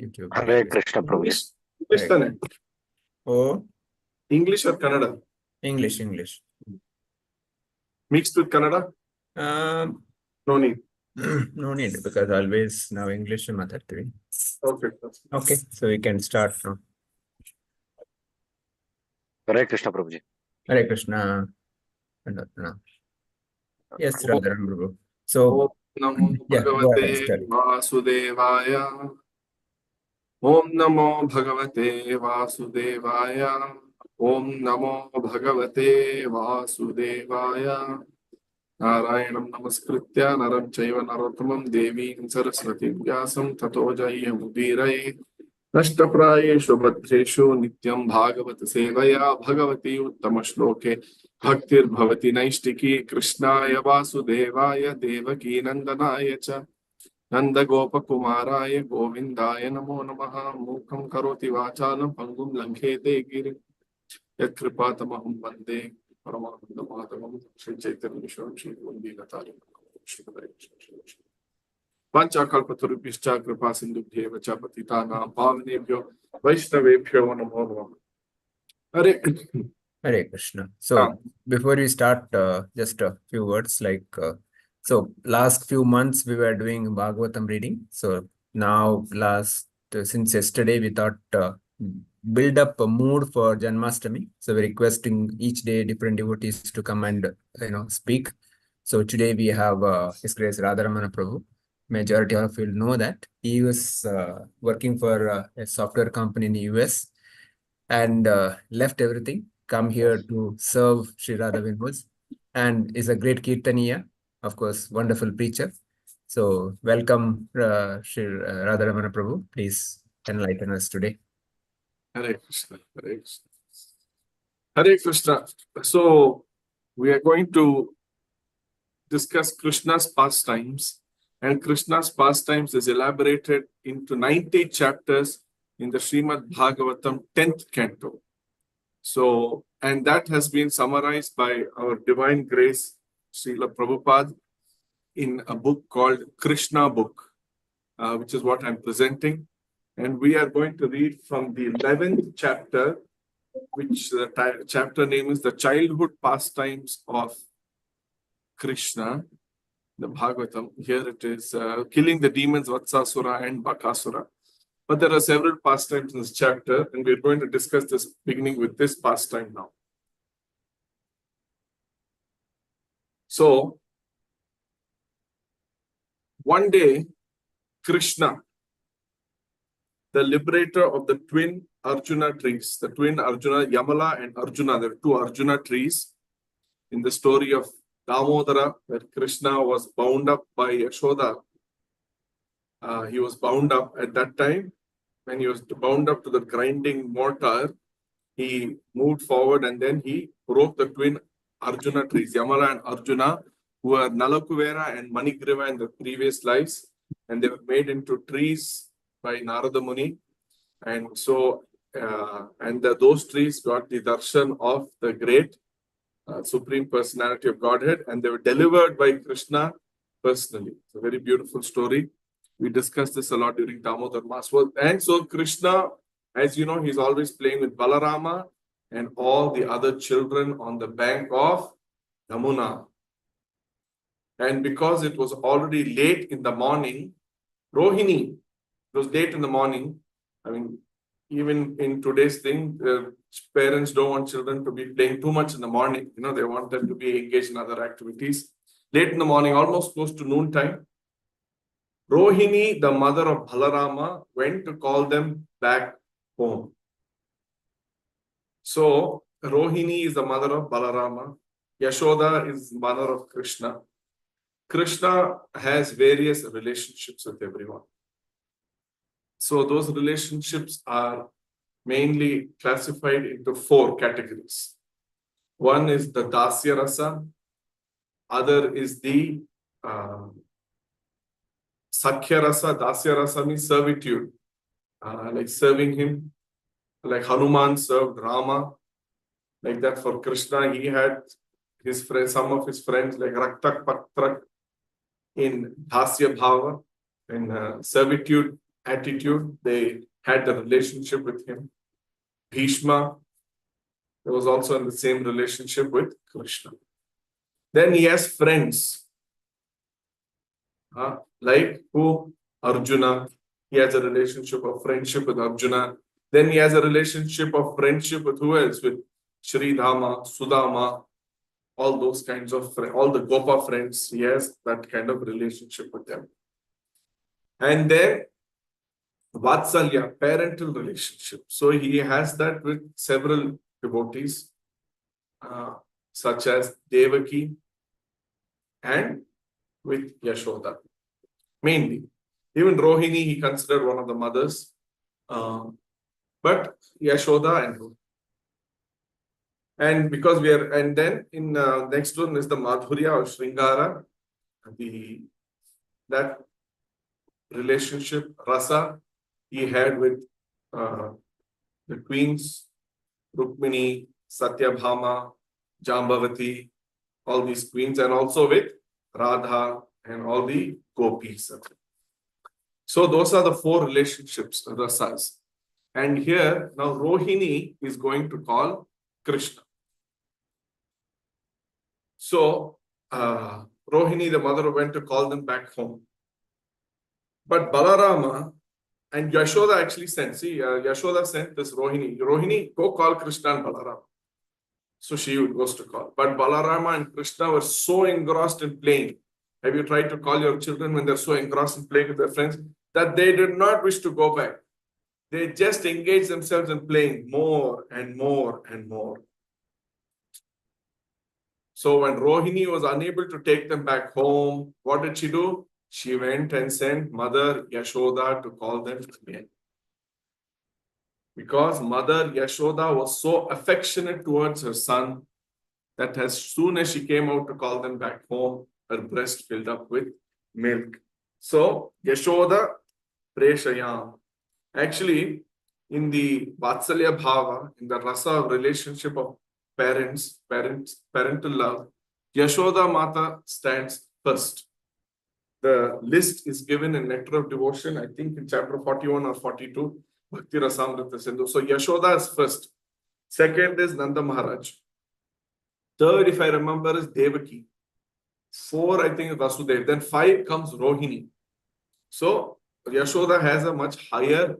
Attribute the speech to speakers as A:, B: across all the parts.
A: YouTube.
B: Hare Krishna, Prabhuji.
C: English ತಾನೆ?
A: Oh,
C: English or Kannada?
A: English.
C: Mixed with Kannada? No need.
A: No need, because always now English mother tongue.
C: Okay.
A: Okay, so we can start now.
B: Hare Krishna, Prabhuji.
A: Hare Krishna. No. Yes, Radharam Prabhu. So,
C: Om Namo
A: yeah, go
C: Bhagavate
A: ahead, start.
C: Vasudevaya. Om Namo Bhagavate Vasudevaya. Om Namo Bhagavate Vasudevaya. Narayanam Namaskritya Naram Chaiva Narottamam Devim Saraswati Vyasam Tato Jayam Udiraye Nashtaprayeshu Bhadreshu Nityam Bhagavat Sevaya Bhagavati Uttama Shloke Bhaktir Bhavati Naishtiki Krishnaya Vasudevaya Devaki Nandanaya Cha Nanda Gopa Kumaraya Govindaya Namo Namaha Mukam Karoti Vachalam Pangum Lankhete Giri Yat Kripatamaham Vande Paramananda Madhavam Shri Chaitanya Vishwam Shri Kundi Gatari Shri Panchakalpatarubhishcha Kripa Sindhubhyev Cha Patitanam Pavanebhyo Vaishnavebhyo Namo Namah.
A: Hare Krishna. So, before we start, just a few words so last few months we were doing Bhagavatam reading. So now since yesterday we thought build up a mood for Janmashtami. So we're requesting each day different devotees to come and speak. So today we have His Grace Radharamana Prabhu. Majority of you will know that he was working for a software company in the US and left everything, come here to serve Sri Radha Vinod, and is a great Kirtaniya, of course, wonderful preacher. So welcome, Sri Radharamana Prabhu. Please enlighten us today.
C: Hare Krishna. Hare Krishna. Hare Krishna. So we are going to discuss Krishna's pastimes, and Krishna's pastimes is elaborated into 90 chapters in the Srimad Bhagavatam 10th canto. So, and that has been summarized by our Divine Grace, Srila Prabhupada, in a book called Krishna Book, which is what I'm presenting. And we are going to read from the 11th chapter, which the chapter name is The Childhood Pastimes of Krishna, the Bhagavatam. Here it is, killing the demons Vatsasura and Bakasura. But there are several pastimes in this chapter, and we're going to discuss this beginning with this pastime now. So, one day, Krishna, the liberator of the twin Arjuna trees, the twin Arjuna, Yamala and Arjuna, there are two Arjuna trees in the story of Damodara, where Krishna was bound up by Yashoda. He was bound up at that time. When he was bound up to the grinding mortar, he moved forward and then he broke the twin Arjuna trees, Yamala and Arjuna, who were Nalakuvera and Manigriva in the previous lives, and they were made into trees by Narada Muni. And so, those trees got the darshan of the great Supreme Personality of Godhead, and they were delivered by Krishna personally. It's a very beautiful story. We discussed this a lot during Damodar Mas. And so Krishna, as you know, he's always playing with Balarama and all the other children on the bank of Yamuna. And because it was already late in the morning, Rohini, it was late in the morning. I mean, even in today's thing, parents don't want children to be playing too much in the morning. They want them to be engaged in other activities. Late in the morning, almost close to noontime, Rohini, the mother of Balarama, went to call them back home. So, Rohini is the mother of Balarama. Yashoda is mother of Krishna. Krishna has various relationships with everyone. So, those relationships are mainly classified into 4 categories. One is the Dasya Rasa. Other is the Sakhya Rasa. Dasya Rasa means servitude, like serving him, like Hanuman served Rama. Like that for Krishna, he had his friends, some of his friends like Raktak Patrak in Dasya Bhava, in servitude attitude. They had the relationship with him. Bhishma was also in the same relationship with Krishna. Then he has friends. Like who? Arjuna. He has a relationship of friendship with Arjuna. Then he has a relationship of friendship with who else? With Sridhama, Sudama, all those kinds of friends, all the Gopa friends. He has that kind of relationship with them. And then Vatsalya, parental relationship. So he has that with several devotees, such as Devaki and with Yashoda. Mainly. Even Rohini, he considered one of the mothers. But Yashoda and Rohini. And because we are, and then in next one is the Madhurya or Sringara, that relationship, Rasa, he had with the queens, Rukmini, Satyabhama, Jambavati, all these queens, and also with Radha and all the gopis. So those are the four relationships, rasas. And here, now Rohini is going to call Krishna. So Rohini, the mother, went to call them back home. But Balarama and Yashoda actually sent. See, Yashoda sent this Rohini. Rohini, go call Krishna and Balarama. So she goes to call. But Balarama and Krishna were so engrossed in playing. Have you tried to call your children when they're so engrossed in playing with their friends that they did not wish to go back? They just engaged themselves in playing more and more and more. So when Rohini was unable to take them back home, what did she do? She went and sent Mother Yashoda to call them again. Because Mother Yashoda was so affectionate towards her son that as soon as she came out to call them back home, her breast filled up with milk. So Yashoda Preshayam. Actually, in the Vatsalya Bhava, in the rasa relationship of parental love, Yashoda Mata stands first. The list is given in Nectar of Devotion, I think in chapter 41 or 42, Bhakti Rasamrita Sindhu. So Yashoda is first. Second is Nanda Maharaj. Third, if I remember, is Devaki. 4, I think, is Vasudev. Then 5 comes Rohini. So Yashoda has a much higher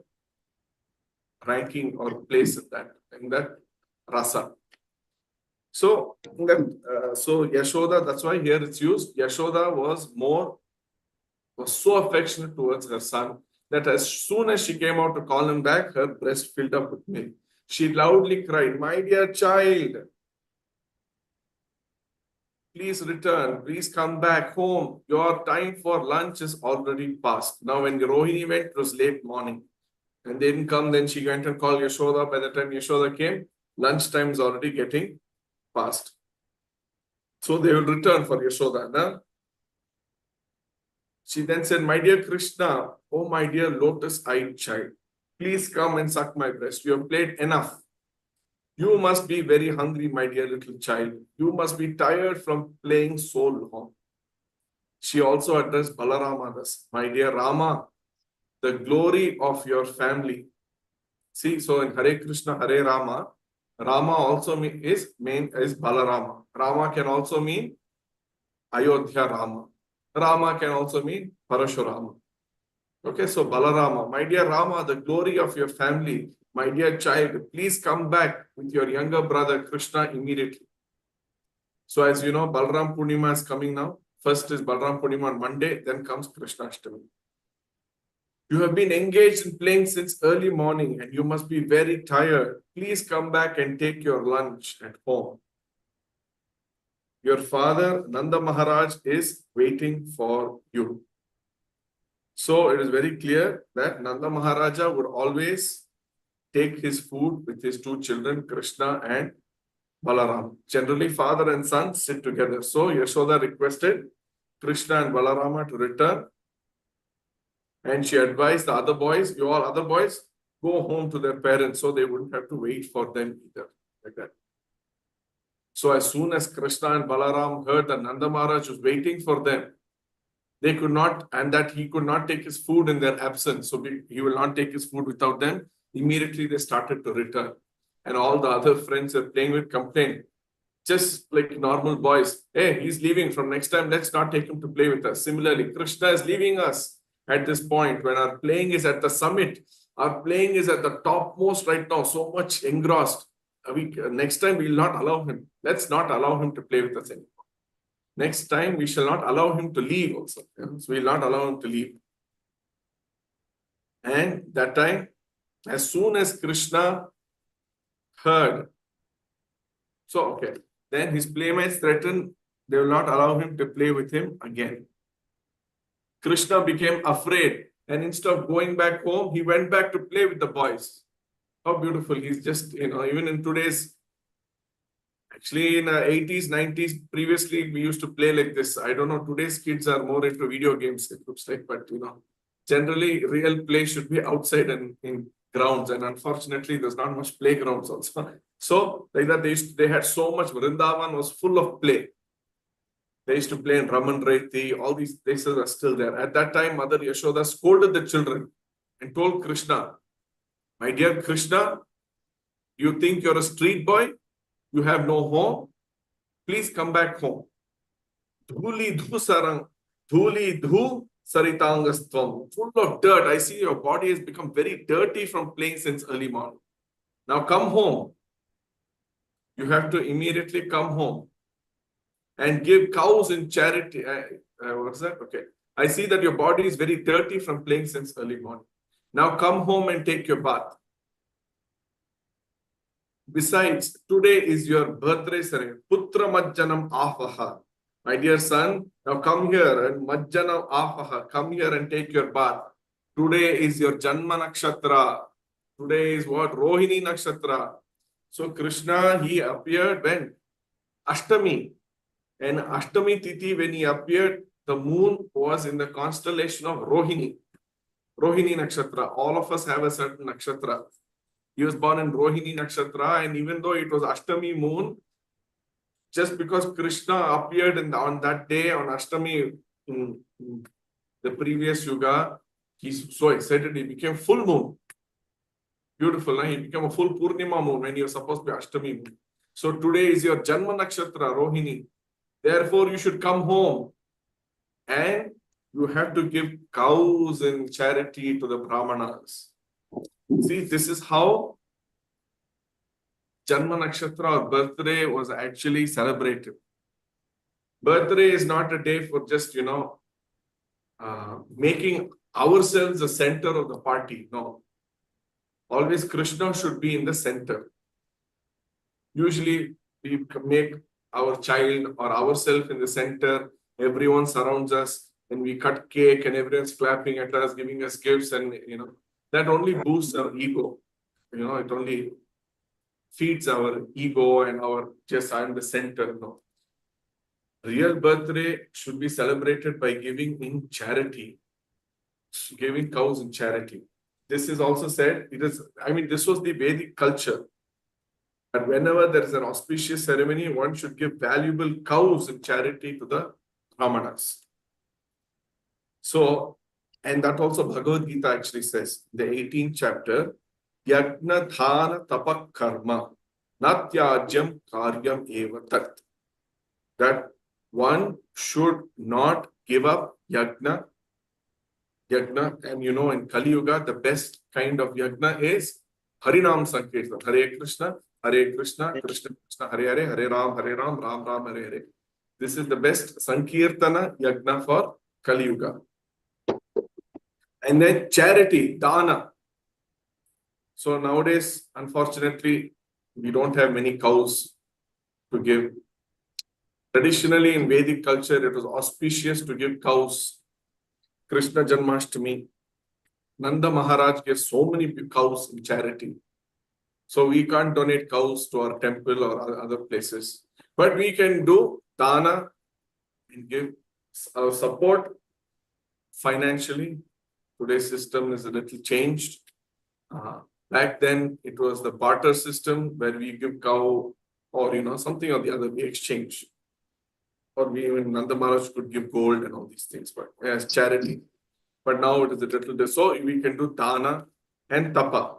C: ranking or place in that rasa. So Yashoda, that's why here it's used. Yashoda was so affectionate towards her son that as soon as she came out to call him back, her breast filled up with milk. She loudly cried, "My dear child, please return, please come back home. Your time for lunch is already past." Now, when Rohini went, it was late morning. And they didn't come, then she went and called Yashoda. By the time Yashoda came, lunchtime is already getting past. So they will return for Yashoda. No? She then said, "My dear Krishna, oh my dear lotus-eyed child, please come and suck my breast. You have played enough. You must be very hungry, my dear little child. You must be tired from playing so long." She also addressed Balarama thus, "My dear Rama, the glory of your family." See, so in Hare Krishna, Hare Rama, Rama also is Balarama. Rama can also mean Ayodhya Rama. Rama can also mean Parashurama. Okay, so Balarama, "My dear Rama, the glory of your family, my dear child, please come back with your younger brother Krishna immediately." So as you know, Balaram Purnima is coming now. First is Balaram Purnima on Monday, then comes Krishna Ashtami. "You have been engaged in playing since early morning and you must be very tired. Please come back and take your lunch at home. Your father, Nanda Maharaj, is waiting for you." So it is very clear that Nanda Maharaja would always take his food with his 2 children, Krishna and Balaram. Generally, father and son sit together. So Yashoda requested Krishna and Balarama to return. And she advised the other boys, "You all other boys, go home to their parents," so they wouldn't have to wait for them either. Like that. So as soon as Krishna and Balaram heard that Nanda Maharaj was waiting for them, they could not, and that he could not take his food in their absence. So he will not take his food without them. Immediately they started to return. And all the other friends they're playing with complained, just like normal boys. Hey, he's leaving from next time. Let's not take him to play with us. Similarly, Krishna is leaving us at this point when our playing is at the summit. Our playing is at the topmost right now, so much engrossed. Next time we will not allow him. Let's not allow him to play with us anymore. Next time we shall not allow him to leave also. So we will not allow him to leave. And that time, as soon as Krishna heard, so okay, then his playmates threatened they will not allow him to play with him again. Krishna became afraid, and instead of going back home, he went back to play with the boys. How beautiful. He's just, even in today's, actually in the 80s, 90s, previously we used to play like this. I don't know, today's kids are more into video games, it looks like, but generally real play should be outside and in grounds, and unfortunately there's not much playgrounds also. So like that they had so much. Vrindavan was full of play. They used to play in Raman Raiti. All these places are still there. At that time, Mother Yashoda scolded the children and told Krishna, my dear Krishna, you think you're a street boy? You have no home? Please come back home. Dhuli dhu saritangasthvam. Full of dirt. I see your body has become very dirty from playing since early morning. Now come home. You have to immediately come home and give cows in charity. What's that? Okay. I see that your body is very dirty from playing since early morning. Now come home and take your bath. Besides, today is your birthday ceremony. Putra Majjanam Afaha. My dear son, now come here and Majjanam Afaha. Come here and take your bath. Today is your Janma Nakshatra. Today is what? Rohini Nakshatra. So Krishna, he appeared when? Ashtami. And Ashtami Tithi, when he appeared, the moon was in the constellation of Rohini. Rohini Nakshatra. All of us have a certain Nakshatra. He was born in Rohini Nakshatra, and even though it was Ashtami moon, just because Krishna appeared on that day on Ashtami in the previous Yuga, he's so excited, he became full moon. Beautiful, he became a full Purnima moon when he was supposed to be Ashtami moon. So today is your Janma Nakshatra, Rohini. Therefore, you should come home and you have to give cows in charity to the Brahmanas. See, this is how Janma Nakshatra or birthday was actually celebrated. Birthday is not a day for just, making ourselves the center of the party. No. Always Krishna should be in the center. Usually we make our child or ourselves in the center. Everyone surrounds us and we cut cake and everyone's clapping at us, giving us gifts, and that only boosts our ego. It only feeds our ego and our just I'm the center. No. Real birthday should be celebrated by giving in charity, giving cows in charity. This is also said, this was the Vedic culture. And whenever there is an auspicious ceremony, one should give valuable cows in charity to the Brahmanas. So, and that also Bhagavad Gita actually says, the 18th chapter, Yagna Dhana Tapak Karma, Natyajam Karyam Eva Tat. That one should not give up yagna. Yagna, and in Kali Yuga, the best kind of yagna is Harinam Sankirtan. Hare Krishna, Krishna Krishna, Hare Hare, Hare Ram, Ram Ram, Hare Hare. This is the best Sankirtana yagna for Kali Yuga. And then charity, dana. So nowadays, unfortunately, we don't have many cows to give. Traditionally, in Vedic culture, it was auspicious to give cows. Krishna Janmashtami, Nanda Maharaj gave so many cows in charity. So we can't donate cows to our temple or other places. But we can do dana and give our support financially. Today's system is a little changed. Back then, it was the barter system where we give cow or something or the other, we exchange. or we even Nanda Maharaj could give gold and all these things, but as charity. But now it is a little, so we can do dana and tapa.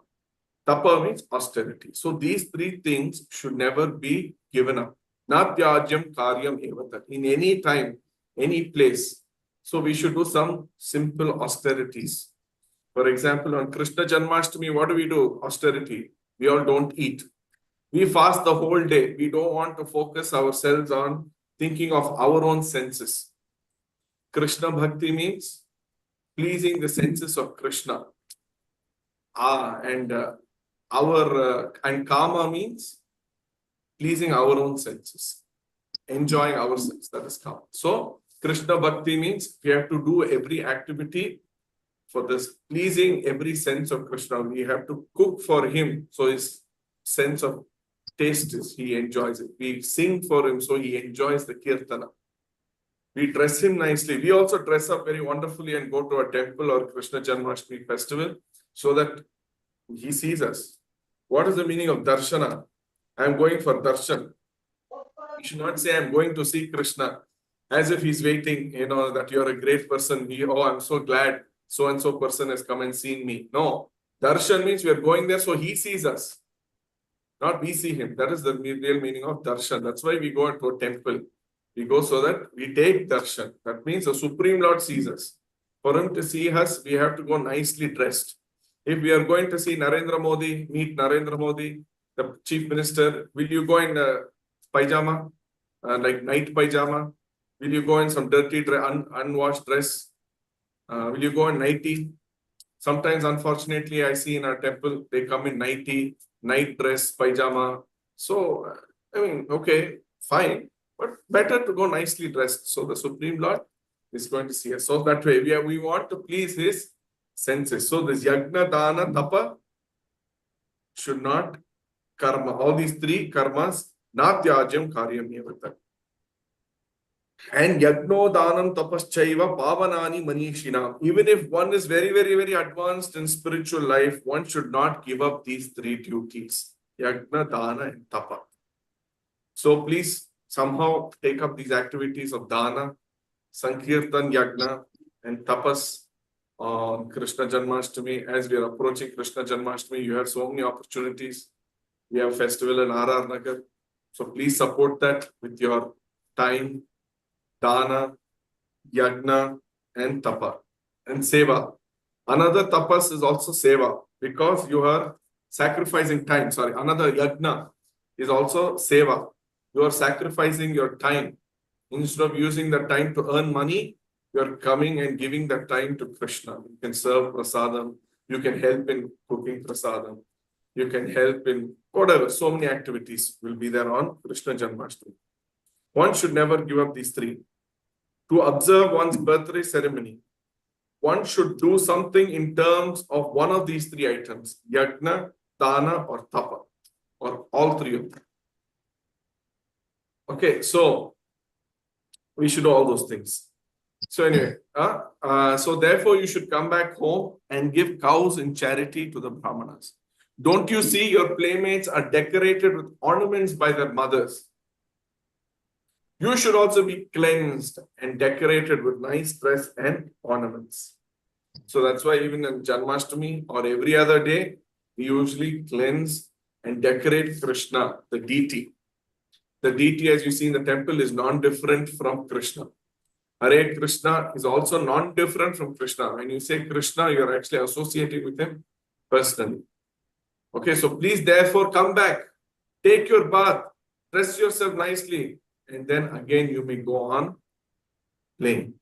C: Tapa means austerity. So these three things should never be given up. Natyajyam karyam evata. In any time, any place. So we should do some simple austerities. For example, on Krishna Janmashtami, what do? Austerity. We all don't eat. We fast the whole day. We don't want to focus ourselves on thinking of our own senses. Krishna Bhakti means pleasing the senses of Krishna. And Kama means pleasing our own senses, enjoying our sense. That is Kama. So Krishna Bhakti means we have to do every activity for this, pleasing every sense of Krishna. We have to cook for him, so his sense of taste is, he enjoys it. We sing for him, so he enjoys the kirtana. We dress him nicely. We also dress up very wonderfully and go to a temple or Krishna Janmashtami festival so that he sees us. What is the meaning of darshana? I am going for darshan. You should not say I am going to see Krishna as if he's waiting, that you're a great person. I'm so glad so-and-so person has come and seen me. No. Darshan means we are going there so he sees us, not we see him. That is the real meaning of darshan. That's why we go to a temple. We go so that we take darshan. That means the Supreme Lord sees us. For him to see us, we have to go nicely dressed. If we are going to see Narendra Modi, meet Narendra Modi, the Chief Minister, will you go in pajama, like night pajama? Will you go in some dirty, unwashed dress? Will you go in nightie? Sometimes, unfortunately, I see in our temple, they come in nightie, night dress, pajama. So, okay, fine. But better to go nicely dressed. So the Supreme Lord is going to see us. So that way, we want to please his senses. So this yagna, dana, tapa should not karma. All these three karmas, natyajyam karyam evata. And yagno danam tapaschaiva pavanani manishinam. Even if one is very, very, very advanced in spiritual life, one should not give up these three duties. Yagna, dana, and tapa. So please somehow take up these activities of dana, sankirtan, yagna, and tapas on Krishna Janmashtami. As we are approaching Krishna Janmashtami, you have so many opportunities. We have a festival in RR Nagar. So please support that with your time, dana, yagna, and tapa, and seva. Another tapas is also seva, because you are sacrificing time. Another yagna is also seva. You are sacrificing your time. Instead of using the time to earn money, you are coming and giving that time to Krishna. You can serve prasadam. You can help in cooking prasadam. You can help in whatever. So many activities will be there on Krishna Janmashtami. One should never give up these three. To observe one's birthday ceremony, one should do something in terms of one of these three items: yagna, dana, or tapa, or all three of them. Okay, so we should do all those things. So anyway, so therefore you should come back home and give cows in charity to the Brahmanas. Don't you see your playmates are decorated with ornaments by their mothers? You should also be cleansed and decorated with nice dress and ornaments. So that's why even on Janmashtami or every other day, we usually cleanse and decorate Krishna, the deity. The deity, as you see in the temple, is non-different from Krishna. Hare Krishna is also non-different from Krishna. When you say Krishna, you are actually associating with him personally. Okay, so please therefore come back, take your bath, dress yourself nicely, and then again you may go on playing.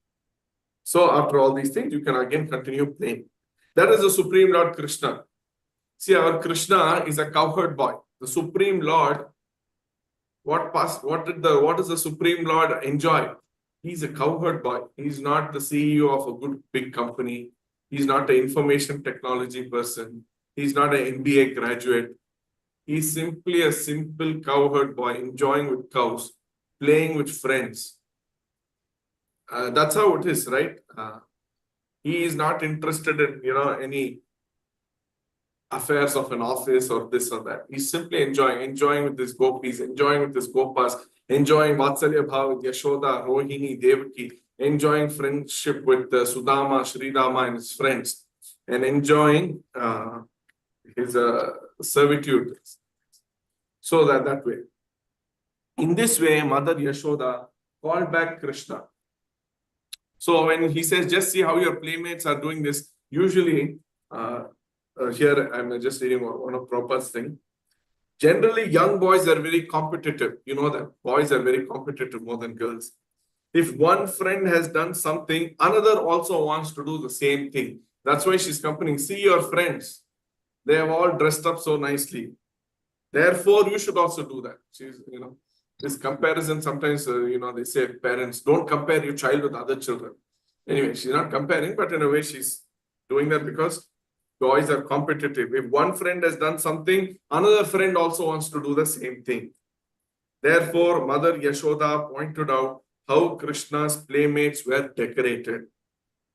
C: So after all these things, you can again continue playing. That is the Supreme Lord Krishna. See, our Krishna is a cowherd boy. The Supreme Lord, what does the Supreme Lord enjoy? He's a cowherd boy. He's not the CEO of a good big company. He's not an information technology person. He's not an MBA graduate. He's simply a simple cowherd boy, enjoying with cows, playing with friends. That's how it is, right? He is not interested in, any affairs of an office or this or that. He's simply enjoying with his gopis, enjoying with his gopas, enjoying Vatsalya Bhav with Yashoda, Rohini, Devaki, enjoying friendship with Sudama, Sridama and his friends, and enjoying his servitude. So that way. In this way, Mother Yashoda called back Krishna. So when he says, just see how your playmates are doing this, usually, here I'm just reading one of Prabhupada's thing. Generally, young boys are very competitive. You know that boys are very competitive more than girls. If one friend has done something, another also wants to do the same thing. That's why she's comparing. See your friends. They have all dressed up so nicely. Therefore, you should also do that. She's, this comparison sometimes, they say parents, don't compare your child with other children. Anyway, she's not comparing, but in a way she's doing that because boys are competitive. If one friend has done something, another friend also wants to do the same thing. Therefore, Mother Yashoda pointed out how Krishna's playmates were decorated,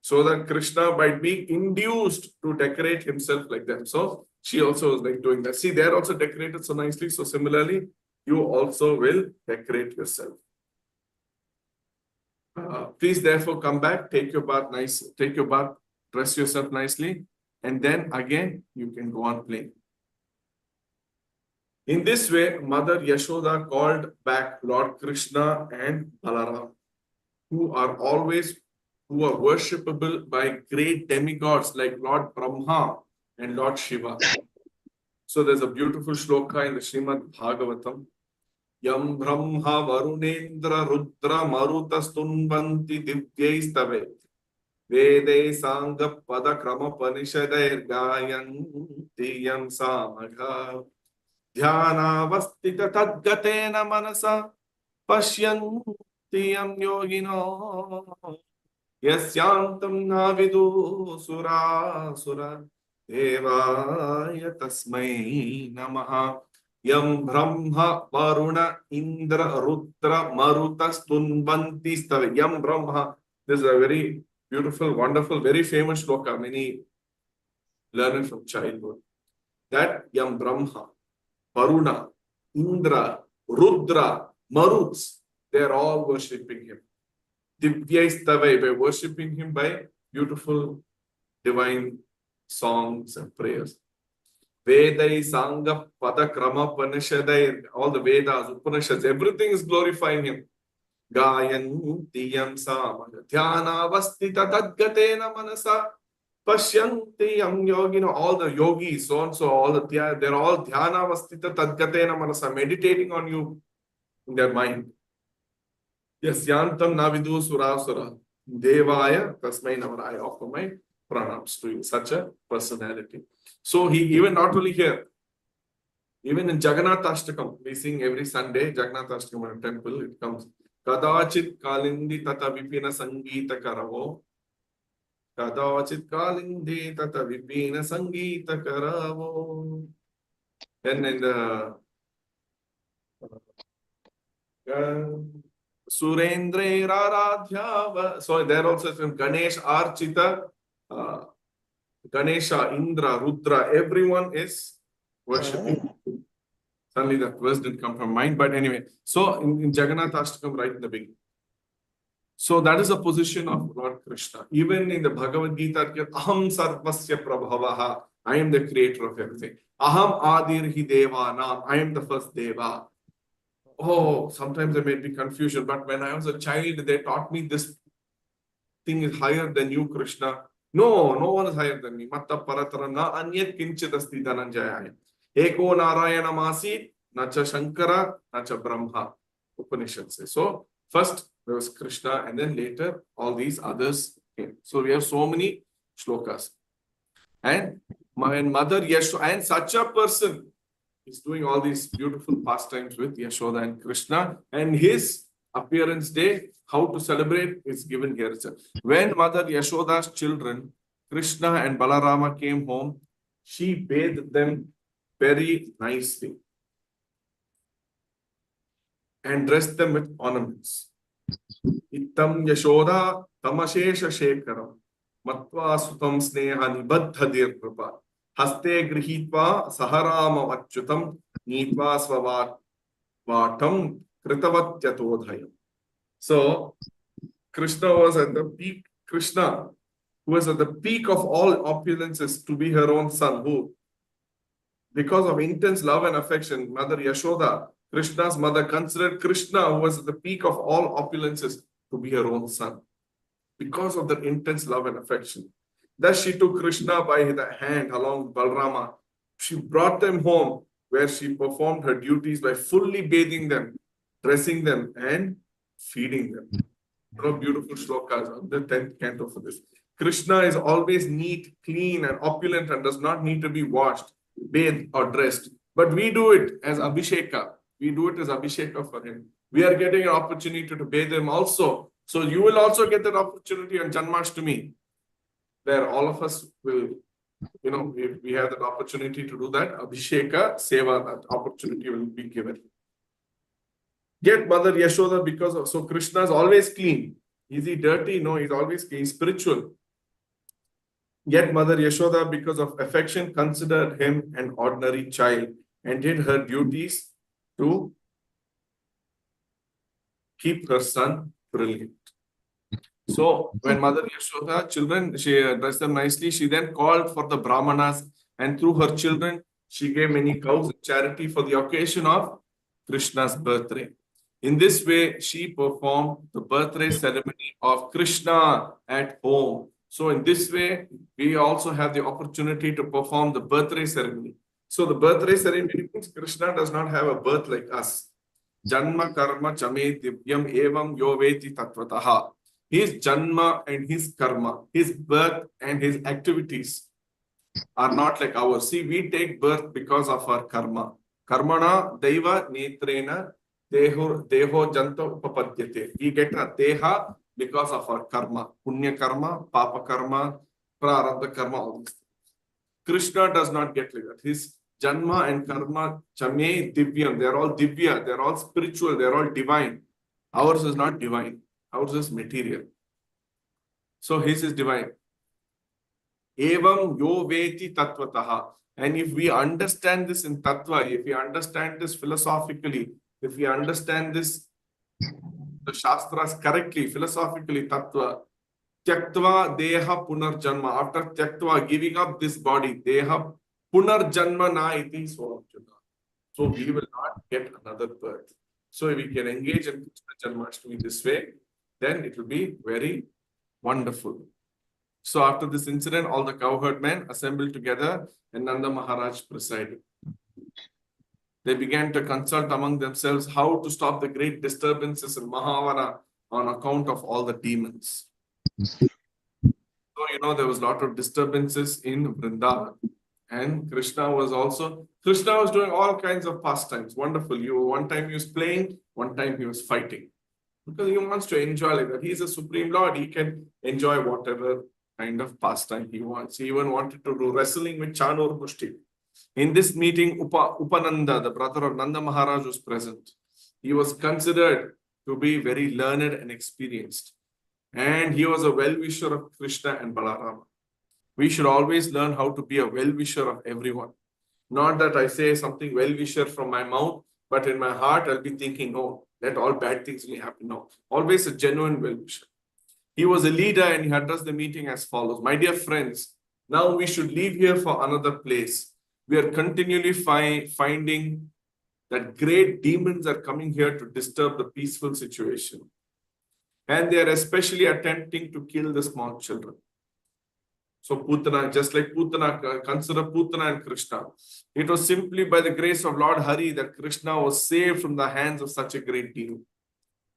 C: so that Krishna might be induced to decorate himself like them. So she also was like doing that. See, they're also decorated so nicely. So similarly, you also will decorate yourself. Please therefore come back, take your bath, dress yourself nicely, and then again you can go on playing. In this way, Mother Yashoda called back Lord Krishna and Balaram, who are worshipable by great demigods like Lord Brahma and Lord Shiva. So there's a beautiful shloka in the Srimad Bhagavatam. Yam Brahma Varunendra Rudra Maruta Stunvanti Divyaistave Vede Sangha Pada Krama Panishadair Gayanti Yam Samagha Dhyana Vastita Tadgatena Manasa Pashyanti Yam Yogino Yasyantam Navidu Sura Sura Devaya Tasmai Namaha Yam Brahma Varuna Indra Rudra Maruta Stunvanti Stave. Yam Brahma. This is a very beautiful, wonderful, very famous shloka. Many learn it from childhood. That Yam Brahma, Varuna, Indra, Rudra, Maruts, they are all worshipping him. Divyaistave, by worshipping him by beautiful divine songs and prayers. Vedai, Sangha, Pada, Krama, Panishadai, all the Vedas, Upanishads, everything is glorifying him. Gayan, Tiyam Sama, Dhyana, Vastita, Tadgatena, Manasa, Pashyanti, Yam Yogino, all the yogis, so and so, all they're all Dhyana, Vastita, Tadgatena, Manasa, meditating on you in their mind. Yes, Yantam Navidu Surasura, Devaya, Tasmai Namara. I offer my pranams to you, such a personality. So he, even not only here, even in Jagannath Ashtakam, we sing every Sunday, Jagannath Ashtakam in a temple, it comes, Kadachit Kalindi Tata Vipina Sangeeta Karavo, Kadachit Kalindi Tata Vipina Sangeeta Karavo. Then in the Surendre Raradhyava. So there also is Ganesh Archita, Ganesha, Indra, Rudra, everyone is worshipping. Suddenly that verse didn't come from mind, but anyway. So in Jagannath Ashtakam, right in the beginning. So that is a position of Lord Krishna. Even in the Bhagavad Gita, Aham Sarvasya Prabhavaha, I am the creator of everything. Aham Adir Hi Devanam, I am the first Deva. Oh, sometimes there may be confusion, but when I was a child, they taught me this thing is higher than you, Krishna. No, no one is higher than me. Matta Paratara na anyat kinchidasti dhananjaya. Eko Narayana Masi, nacha Shankara, nacha Brahma. Upanishad says. So, first there was Krishna, and then later all these others came. So, we have so many shlokas. And my mother Yashoda, and such a person is doing all these beautiful pastimes with Yashoda and Krishna, and his appearance day, how to celebrate, is given here. When Mother Yashoda's children, Krishna and Balarama, came home, she bathed them very nicely and dressed them with ornaments. Ittam Yashoda Tamashesha Shekaram Matva Sutam Sneha Nibaddha Dirkrupa Haste Grihitva Saharama Vachutam Nitva Svavat Vatam Kritavatyatodhayam. So Krishna was at the peak. Krishna, who was at the peak of all opulences, to be her own son, who, because of intense love and affection, Mother Yashoda, Krishna's mother, considered Krishna, who was at the peak of all opulences, to be her own son, because of that intense love and affection. Thus she took Krishna by the hand along with Balrama. She brought them home, where she performed her duties by fully bathing them, dressing them, and feeding them. Beautiful shlokas on the 10th canto for this. Krishna is always neat, clean, and opulent and does not need to be washed, bathed, or dressed. But we do it as Abhisheka. We do it as Abhisheka for him. We are getting an opportunity to bathe him also. So you will also get that opportunity on Janmashtami, where all of us will, if we have that opportunity to do that, Abhisheka, Seva, that opportunity will be given. Get Mother Yashoda because of, so Krishna is always clean. Is he dirty? No, he's always clean, spiritual. Yet Mother Yashoda, because of affection, considered him an ordinary child and did her duties to keep her son brilliant. So when Mother Yashoda, children, she dressed them nicely, she then called for the Brahmanas, and through her children, she gave many cows in charity for the occasion of Krishna's birthday. In this way, she performed the birthday ceremony of Krishna at home. So in this way, we also have the opportunity to perform the birthday ceremony. So the birthday ceremony means Krishna does not have a birth like us. Janma karma chame divyam evam yo veti tatvataha. His janma and his karma, his birth and his activities are not like ours. See, we take birth because of our karma. Karmana deva netrena deho janta upapadyate. We get a deha because of our karma. Punya karma, papa karma, prarabdha karma, all these things. Krishna does not get like that. His janma and karma, chame divyam, they're all divya, they're all spiritual, they're all divine. Ours is not divine. Ours is material. So his is divine. Evam yo veti tattvataha. And if we understand this in tattva, if we understand this philosophically, if we understand this, the shastras correctly, philosophically, tattva, tyaktva deha punarjanma. After tyaktva, giving up this body, deha punarjanma na iti swarjuna. So we will not get another birth. So if we can engage in Krishna Janmashtami this way, then it will be very wonderful. So after this incident, all the cowherd men assembled together and Nanda Maharaj presided. They began to consult among themselves how to stop the great disturbances in Mahavana on account of all the demons. So, there was a lot of disturbances in Vrindavan. And Krishna was doing all kinds of pastimes. Wonderful. One time he was playing, one time he was fighting. Because he wants to enjoy like that. He is a Supreme Lord. He can enjoy whatever kind of pastime he wants. He even wanted to do wrestling with Chanur Mushti. In this meeting, Upananda, the brother of Nanda Maharaj, was present. He was considered to be very learned and experienced. And he was a well-wisher of Krishna and Balarama. We should always learn how to be a well-wisher of everyone. Not that I say something well-wisher from my mouth, but in my heart I'll be thinking, no, let all bad things may happen. No, always a genuine well-wisher. He was a leader and he addressed the meeting as follows. My dear friends, now we should leave here for another place. We are continually finding that great demons are coming here to disturb the peaceful situation. And they are especially attempting to kill the small children. So Putana, just like Putana, consider Putana and Krishna. It was simply by the grace of Lord Hari that Krishna was saved from the hands of such a great demon.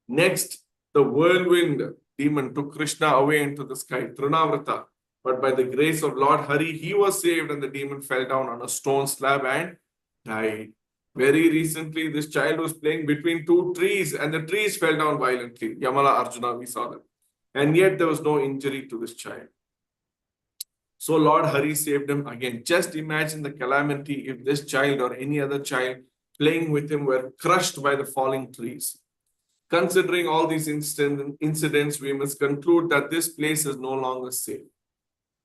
C: Next, the whirlwind demon took Krishna away into the sky, Trinavrata. But by the grace of Lord Hari, he was saved and the demon fell down on a stone slab and died. Very recently, this child was playing between two trees and the trees fell down violently. Yamala Arjuna, we saw them. And yet there was no injury to this child. So Lord Hari saved him again. Just imagine the calamity if this child or any other child playing with him were crushed by the falling trees. Considering all these incidents, we must conclude that this place is no longer safe.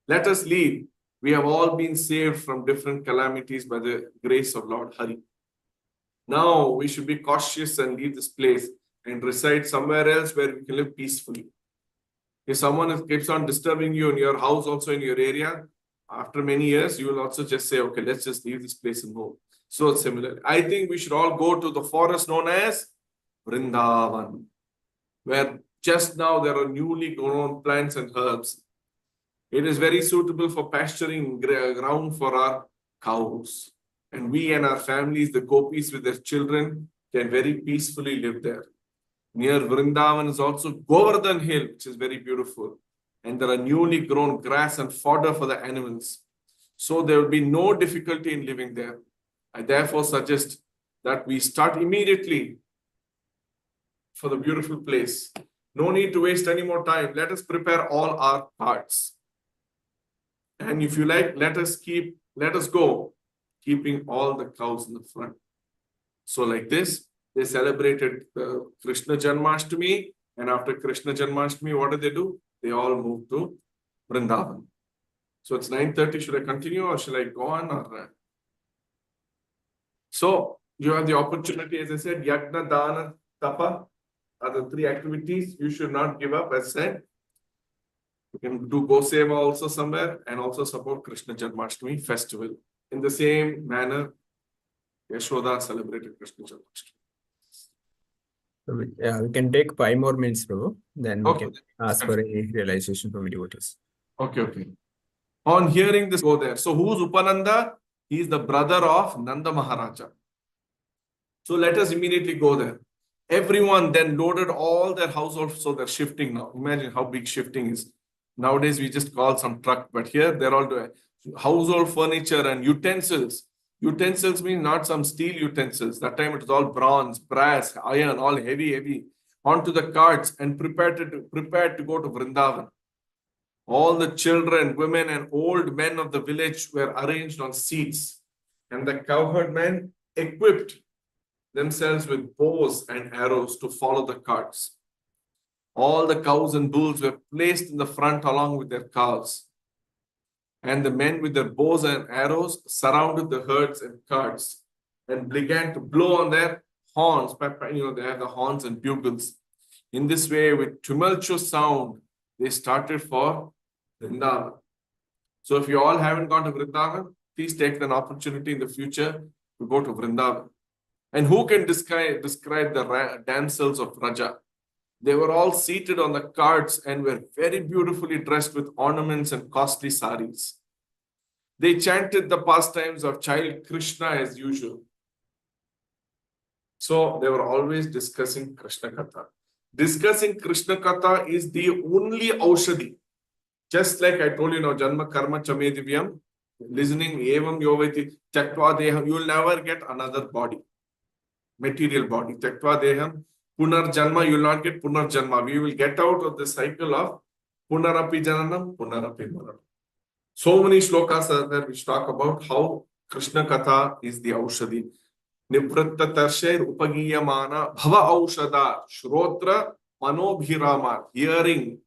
C: Let us leave. We have all been saved from different calamities by the grace of Lord Hari. Now we should be cautious and leave this place and reside somewhere else where we can live peacefully. If someone keeps on disturbing you in your house, also in your area, after many years, you will also just say, okay, let's just leave this place and go. So similar. I think we should all go to the forest known as Vrindavan, where just now there are newly grown plants and herbs. It is very suitable for pasturing ground for our cows. And we and our families, the gopis with their children, can very peacefully live there. Near Vrindavan is also Govardhan Hill, which is very beautiful. And there are newly grown grass and fodder for the animals. So there will be no difficulty in living there. I therefore suggest that we start immediately for the beautiful place. No need to waste any more time. Let us prepare all our parts. And if you like, let us go, keeping all the cows in the front. So like this, they celebrated Krishna Janmashtami. And after Krishna Janmashtami, what do? They all moved to Vrindavan. So it's 9:30. Should I continue or shall I go on? So you have the opportunity, as I said, Yagna, Dana, Tapa are the three activities you should not give up, as I said. You can do Goseva also somewhere and also support Krishna Janmashtami festival. In the same manner, Yashoda celebrated Krishna Janmashtami.
A: Yeah, we can take 5 more minutes, Prabhu. Then we
C: Okay.
A: can ask for a realization from devotees.
C: Okay. On hearing this, go there. So who's Upananda? He is the brother of Nanda Maharaja. So let us immediately go there. Everyone then loaded all their households, so they're shifting now. Imagine how big shifting is. Nowadays, we just call some truck, but here they're all doing household furniture and utensils. Utensils mean not some steel utensils. That time it was all bronze, brass, iron, all heavy, onto the carts and prepared to go to Vrindavan. All the children, women, and old men of the village were arranged on seats, and the cowherd men equipped themselves with bows and arrows to follow the carts. All the cows and bulls were placed in the front along with their calves. And the men with their bows and arrows surrounded the herds and carts and began to blow on their horns. They have the horns and bugles. In this way, with tumultuous sound, they started for Vrindavan. So if you all haven't gone to Vrindavan, please take an opportunity in the future to go to Vrindavan. And who can describe the damsels of Raja? They were all seated on the carts and were very beautifully dressed with ornaments and costly saris. They chanted the pastimes of child Krishna as usual. So they were always discussing Krishna Katha. Discussing Krishna Katha is the only aushadhi. Just like I told you now, Janma Karma Chame Divyam, listening Evam Yovati Taktva Deham, you will never get another body, material body. Taktva Deham, Punar Janma, you will not get Punar Janma. We will get out of the cycle of Punarapi Jananam, Punarapi Maranam. So many shlokas are there which talk about how Krishna Katha is the aushadhi. Nivratta Tarshair Upagiyamana Bhava Aushada Shrotra Manobhirama, hearing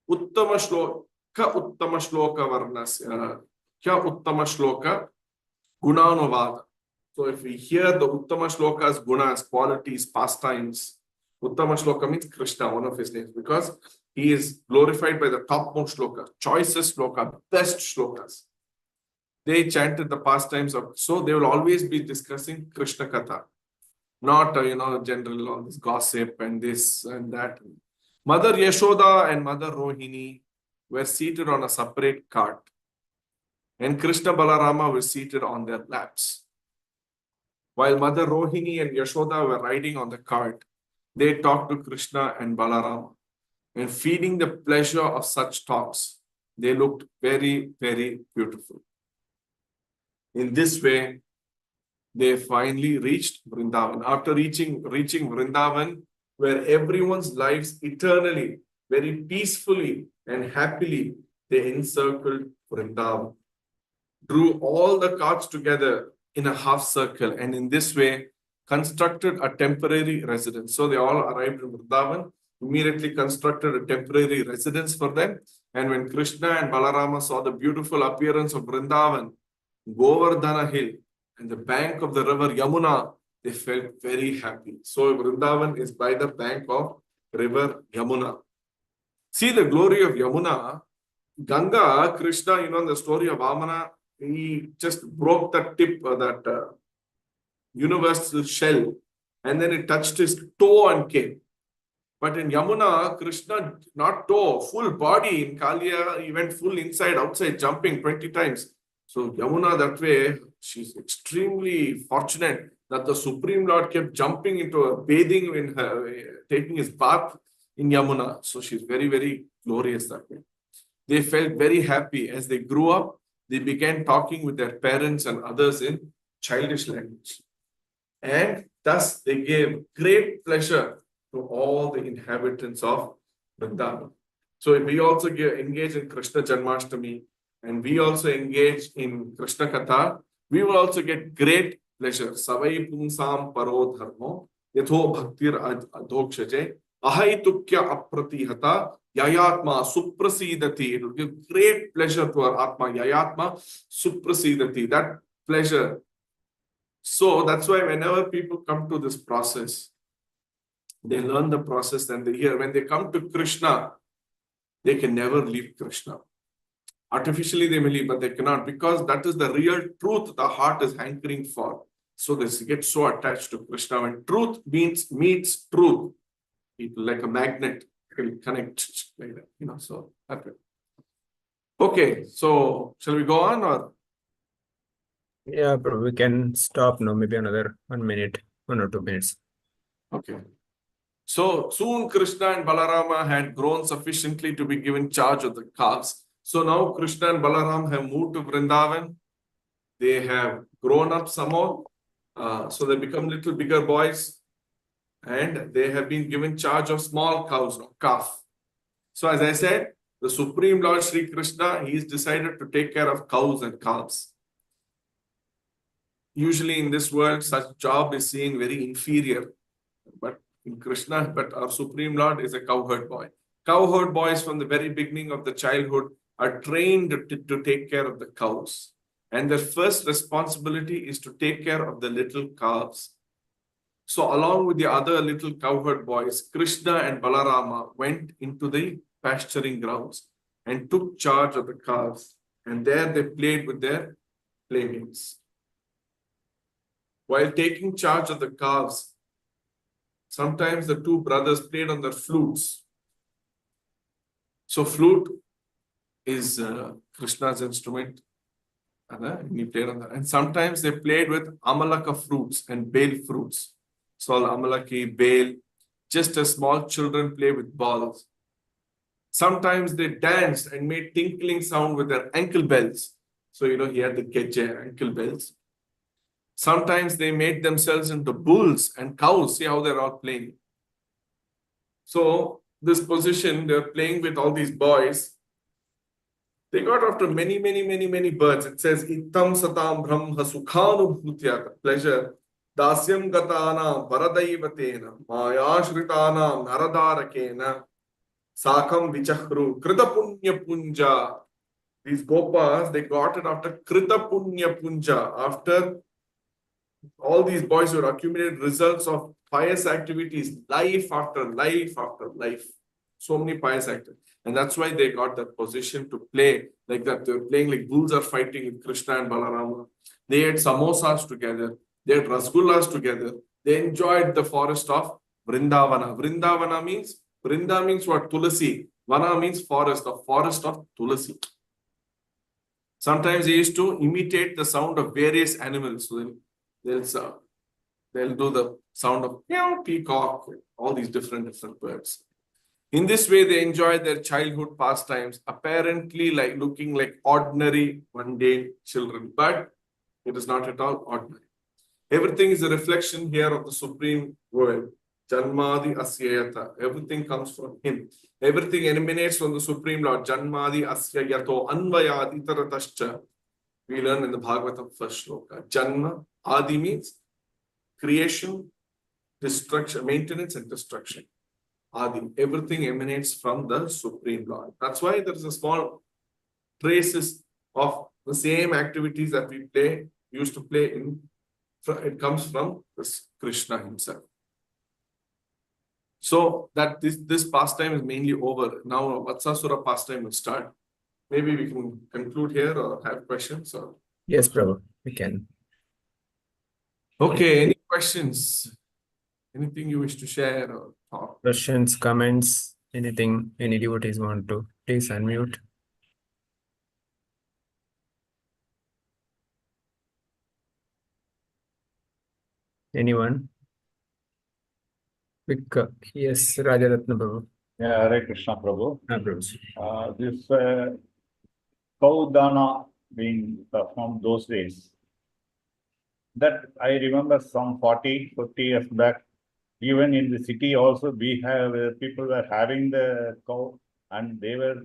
C: Uttama Shloka Varnasya Kya Uttama Shloka Gunanuvada. So if we hear the Uttama Shlokas, gunas, qualities, pastimes, Uttama Shloka means Krishna, one of his names, because he is glorified by the topmost shloka, choicest shloka, best shlokas. They chanted the pastimes of, so they will always be discussing Krishna Katha, not, general, all this gossip and this and that. Mother Yashoda and Mother Rohini were seated on a separate cart, and Krishna Balarama were seated on their laps. While Mother Rohini and Yashoda were riding on the cart, they talked to Krishna and Balarama. And feeling the pleasure of such talks, they looked very, very beautiful. In this way, they finally reached Vrindavan. After reaching Vrindavan, where everyone's lives eternally, very peacefully and happily, they encircled Vrindavan, drew all the carts together in a half circle, and in this way, constructed a temporary residence. So they all arrived in Vrindavan, immediately constructed a temporary residence for them. And when Krishna and Balarama saw the beautiful appearance of Vrindavan, Govardhana Hill, and the bank of the river Yamuna, they felt very happy. So Vrindavan is by the bank of river Yamuna. See the glory of Yamuna. Ganga, Krishna, the story of Vamana, he just broke the tip of that universal shell, and then it touched his toe and came. But in Yamuna, Krishna, not toe, full body. In Kalia, he went full inside, outside, jumping 20 times. So Yamuna, that way, she's extremely fortunate that the Supreme Lord kept jumping into a bathing in her, taking his bath in Yamuna. So she's very, very glorious that way. They felt very happy. As they grew up, they began talking with their parents and others in childish language. And thus they gave great pleasure to all the inhabitants of Vrindavan. So we also engage in Krishna Janmashtami, and we also engage in Krishna Katha. We will also get great pleasure. Savai pumsam paro dharmo yatho bhaktir adhokshaje ahaitukya apratihata yayatma suprasidati. It will give great pleasure to our atma. Yayatma suprasidati. That pleasure. So that's why whenever people come to this process, they learn the process and they hear. When they come to Krishna, they can never leave Krishna. Artificially they may leave, but they cannot, because that is the real truth the heart is hankering for. So they get so attached to Krishna. When truth meets truth, it like a magnet, it will connect like that, so that way. Okay, so shall we go on or?
A: Yeah, bro, we can stop now, maybe another 1 minute, 1 or 2 minutes.
C: Okay. So soon Krishna and Balarama had grown sufficiently to be given charge of the calves. So now Krishna and Balaram have moved to Vrindavan. They have grown up some more. So they become little bigger boys. And they have been given charge of small cows, calf. So as I said, the Supreme Lord Sri Krishna, he is decided to take care of cows and calves. Usually in this world, such job is seen very inferior. But in Krishna, but our Supreme Lord is a cowherd boy. Cowherd boys from the very beginning of the childhood are trained to take care of the cows. And their first responsibility is to take care of the little calves. So along with the other little cowherd boys, Krishna and Balarama went into the pasturing grounds and took charge of the calves. And there they played with their playmates. While taking charge of the calves, sometimes the two brothers played on their flutes. So flute is Krishna's instrument. And he played on that. And sometimes they played with amalaka fruits and bale fruits. So amalaki, bale, just as small children play with balls. Sometimes they danced and made tinkling sound with their ankle bells. So, he had the geje, ankle bells. Sometimes they made themselves into bulls and cows. See how they're all playing. So this position, they're playing with all these boys. They got after many, many, many, many birds. It says, Ittam satam brahma sukhanubhutya, pleasure. Dasyam gatana varadaivatena, mayashritana naradarakena, sakam vichahru, krita punya punja. These gopas, they got it after krita punya punja, after all these boys who accumulated results of pious activities, life after life after life. So many pious activities. And that's why they got that position to play like that. They were playing like bulls are fighting with Krishna and Balarama. They had samosas together. They had rasgullas together. They enjoyed the forest of Vrindavana. Vrinda means what? Tulasi. Vana means forest, the forest of Tulasi. Sometimes they used to imitate the sound of various animals. So they'll do the sound of peacock, all these different birds. In this way, they enjoyed their childhood pastimes, apparently like looking like ordinary, mundane children. But it is not at all ordinary. Everything is a reflection here of the Supreme Word. Janmadi asyayata. Everything comes from Him. Everything emanates from the Supreme Lord. Janmadi asyayato anvayad itaratascha. We learn in the Bhagavatam first shloka. Janma, Adi means creation, destruction, maintenance and destruction. Adi. Everything emanates from the Supreme Lord. That's why there is a small traces of the same activities that we used to play in It comes from this Krishna himself. So that this pastime is mainly over. Now Vatsasura pastime will start. Maybe we can conclude here or have questions. Or
A: Yes, Prabhu, we can.
C: okay, any questions? Anything you wish to share or talk?
A: Questions, comments, anything any devotees want to, please unmute. Anyone? Quick, yes, Rajaratna Prabhu.
D: Yeah, Hare Krishna Prabhu.
A: Prabhu.
D: This cow dana being from those days, that I remember some 40, 50 years back, even in the city also we have people were having the cow and they were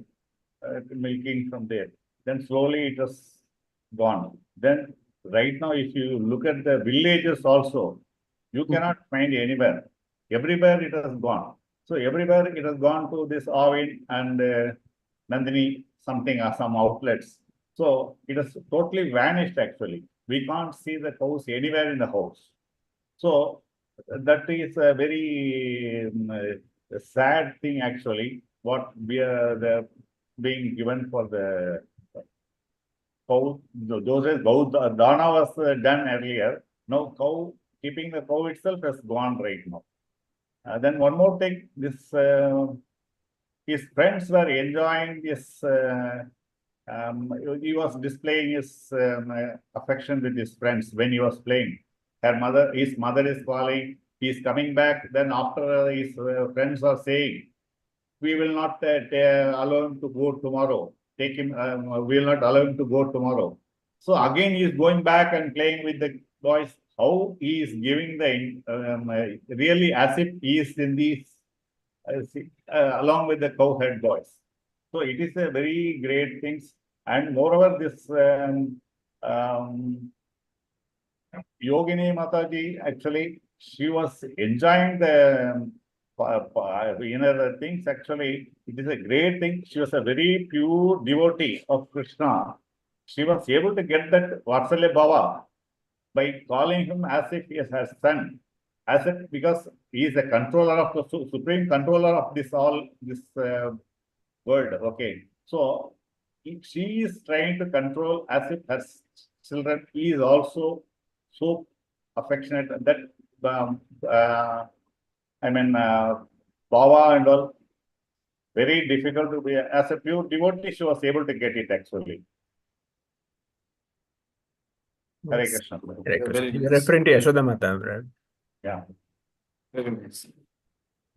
D: milking from there. Then slowly it was gone. Then right now, if you look at the villages also, you cannot find anywhere. Everywhere it has gone. So everywhere it has gone to this Avin and Nandini, something or some outlets. So it has totally vanished actually. We can't see the cows anywhere in the house. So that is a very sad thing actually. What we are being given for the cow. Those days, dana was done earlier. Now keeping the cow itself has gone right now. Then one more thing, this his friends were enjoying this. He was displaying his affection with his friends when he was playing. His mother is calling. He is coming back. Then after his friends are saying, "We will not allow him to go tomorrow. Take him. We will not allow him to go tomorrow." So again, he is going back and playing with the boys. How he is giving the really as if he is in these along with the cowherd boys. So it is a very great thing. And moreover, this Yogini Mataji, actually, she was enjoying the inner things. Actually, it is a great thing. She was a very pure devotee of Krishna. She was able to get that Vatsalya Bhava by calling him as if he is her son, as if because he is the controller of the supreme controller of this world. Okay, so she is trying to control as if her children. He is also so affectionate that Bhava and all, very difficult to be as a pure devotee. She was able to get it actually. Hare
A: Yes.
D: Krishna.
A: Hare Krishna.
C: Very
A: You're
C: nice.
A: referring to Yashoda Mata, right?
D: Yeah.
C: Very nice.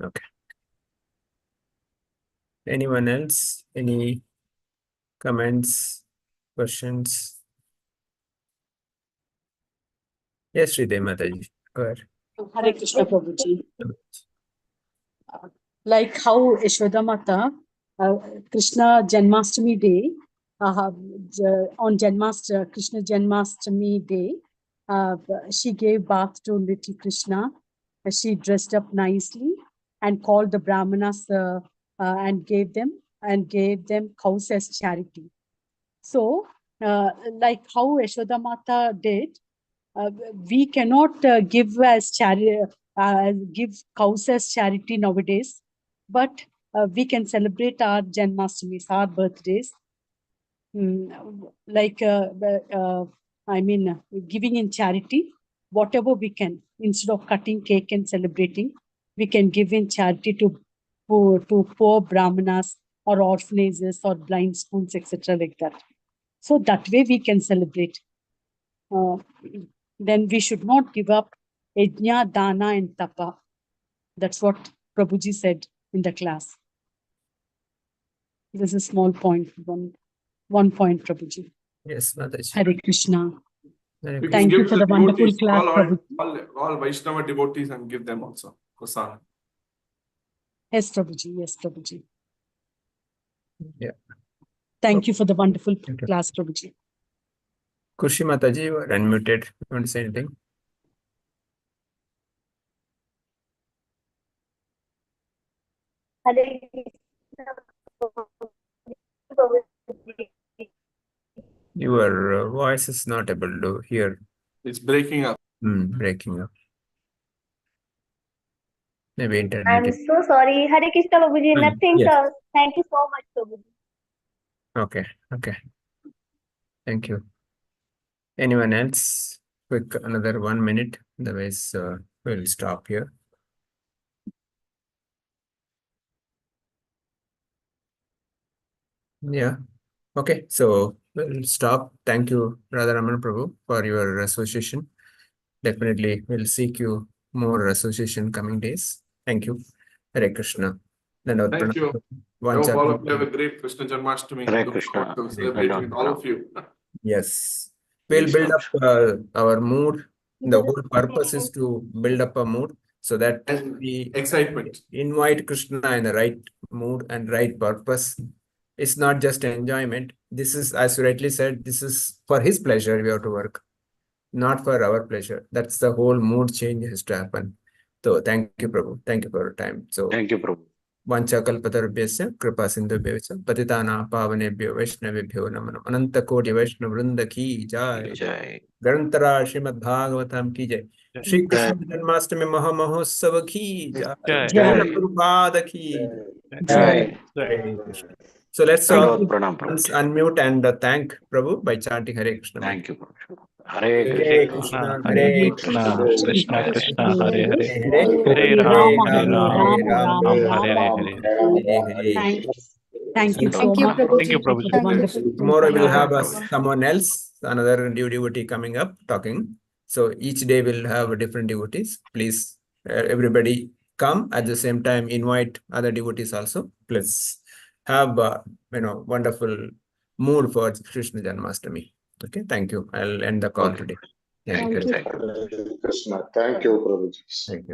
A: Okay. Anyone else? Any comments, questions? Yes, Sridevi Mataji. Go ahead.
E: Hare Krishna Prabhuji. Like how Yashoda Mata, Krishna Janmashtami day, on Krishna Janmashtami day, she gave bath to little Krishna. She dressed up nicely and called the Brahmanas and gave them cows as charity. So, like how Yashoda Mata did, we cannot give as charity, give cows as charity nowadays, but we can celebrate our Janmashtamis, our birthdays, giving in charity whatever we can. Instead of cutting cake and celebrating, we can give in charity to poor brahmanas or orphanages or blind schools, etc. like that. So that way we can celebrate. Then we should not give up yajna, dana, and tapa. That's what Prabhuji said in the class. This is a small point, one point, Prabhuji.
A: Yes, Mataji.
E: Hare Krishna.
A: Hare
C: We
A: Krishna.
C: can
E: Thank you
C: give
E: for
C: the
E: the wonderful
C: devotees,
E: class,
C: all Vaishnava devotees, and give them also prasadam.
E: Yes, Prabhuji. Yes, Prabhuji.
A: Yeah.
E: Thank you for the wonderful
A: Thank you.
E: class, Prabhuji.
A: Kurshi Mataji, you are unmuted. You want to say anything? Your voice is not able to hear.
C: It's breaking up.
A: Breaking up. Maybe internet.
F: I'm so sorry. Hare Krishna, Prabhuji. Nothing,
A: Yes.
F: sir. Thank you so much, Prabhuji.
A: Okay. Okay. Thank you. Anyone else? Quick, another 1 minute. Otherwise, we'll stop here. Yeah. Okay. So we'll stop. Thank you, Radharaman Prabhu, for your association. Definitely, we'll seek you more association coming days. Thank you. Hare Krishna.
C: Thank you. I hope all of you have a great Krishna Janmashtami.
B: Hare
C: Look
B: Krishna.
C: forward to celebrating with all of you.
A: Yes. We'll build up our mood. The whole purpose is to build up a mood so that
C: And
A: we
C: excitement.
A: invite Krishna in the right mood and right purpose. It's not just enjoyment. This is, as you rightly said, this is for his pleasure we have to work, not for our pleasure. That's the whole mood change has to happen. So thank you, Prabhu. Thank you for your time. So
B: Thank you, Prabhu.
A: वाञ्छाकल्पतरुभ्यश्च कृपासिन्धुभ्यश्च पतितानां पावनेभ्यो वैष्णवेभ्यो नमः नमः। अनंत कोटि वैष्णव वृंद की जय।
B: Jai.
A: ग्रंथरा श्रीमद्भागवतम की जय। श्री कृष्ण जन्माष्टमी महामहोत्सव की जय।
G: जय।
A: जय गुरुपाद की
B: Jai.
A: Hare Krishna. So let's all
B: Dandavad Pranam,
A: once
B: Prabhuji.
A: unmute and thank Prabhu by chanting Hare Krishna.
B: Thank you, Prabhu. Hare
A: Hare
B: Krishna.
A: Krishna, Hare Krishna,
G: Krishna Krishna, Hare Hare,
A: Hare
G: Hare
A: Hare,
G: Ram,
A: Hare
G: Hare Ram,
A: Hare
G: Ram
A: Ram,
G: Hare Hare.
A: Hare Hare.
E: Thank you so
B: Thank you,
E: much
F: Prabhuji.
G: Thank you,
E: for
G: Prabhuji.
E: the wonderful
A: Tomorrow we'll have
B: Prabhuji.
A: someone else, another devotee coming up talking. So each day we'll have different devotees. Please, everybody come at the same time. Invite other devotees also. Please have wonderful mood for Krishna Janmashtami. Okay, thank you. I'll end the call
B: Okay.
A: today.
B: Thank you.
A: Thank you.
B: Thank you.
H: Krishna. Thank you, Prabhuji.
A: Thank you.